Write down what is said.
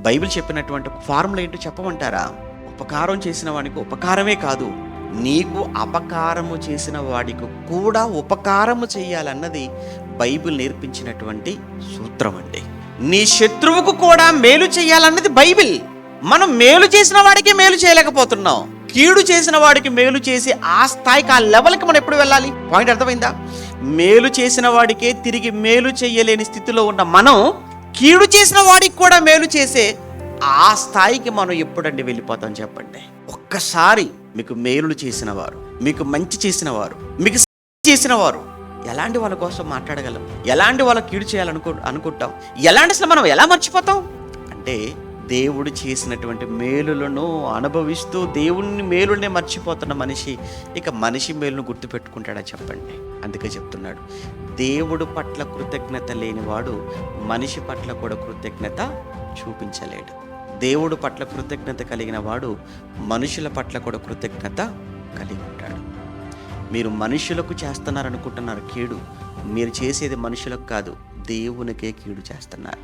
Bible చెప్పినటువంటి formula ఏంటో చెప్పమంటారా? ఉపకారం చేసిన వాడికి ఉపకారమే కాదు, నీకు అపకారము చేసిన వాడికి కూడా ఉపకారము చేయాలన్నది బైబిల్ నేర్పించినటువంటి సూత్రం అండి. నీ శత్రువుకు కూడా మేలు చేయాలన్నది బైబిల్. మనం మేలు చేసిన వాడికి మేలు చేయలేకపోతున్నాం, కీడు చేసిన వాడికి మేలు చేసి ఆ స్థాయికి, ఆ లెవెల్కి మనం ఎప్పుడు వెళ్ళాలి? పాయింట్ అర్థమైందా? మేలు చేసిన వాడికే తిరిగి మేలు చేయలేని స్థితిలో ఉన్న మనం కీడు చేసిన వాడికి కూడా మేలు చేసే ఆ స్థాయికి మనం ఎప్పుడండి వెళ్ళిపోతాం చెప్పండి? ఒక్కసారి మీకు మేలులు చేసిన వారు, మీకు మంచి చేసిన వారు, మీకు చేసిన వారు, ఎలాంటి వాళ్ళ కోసం మాట్లాడగలం? ఎలాంటి వాళ్ళ కీడు అనుకుంటాం? అసలు మనం ఎలా మర్చిపోతాం అంటే, దేవుడు చేసినటువంటి మేలులను అనుభవిస్తూ దేవుని మేలునే మర్చిపోతున్న మనిషి ఇక మనిషి మేలును గుర్తుపెట్టుకుంటాడా చెప్పండి? అందుకే చెప్తున్నాడు, దేవుడు పట్ల కృతజ్ఞత లేనివాడు మనిషి పట్ల కూడా కృతజ్ఞత చూపించలేడు. దేవుడు పట్ల కృతజ్ఞత కలిగిన వాడు మనుషుల పట్ల కూడా కృతజ్ఞత కలిగి ఉంటాడు. మీరు మనుషులకు చేస్తున్నారనుకుంటున్నారు కీడు, మీరు చేసేది మనుషులకు కాదు, దేవునికే కీడు చేస్తున్నారు.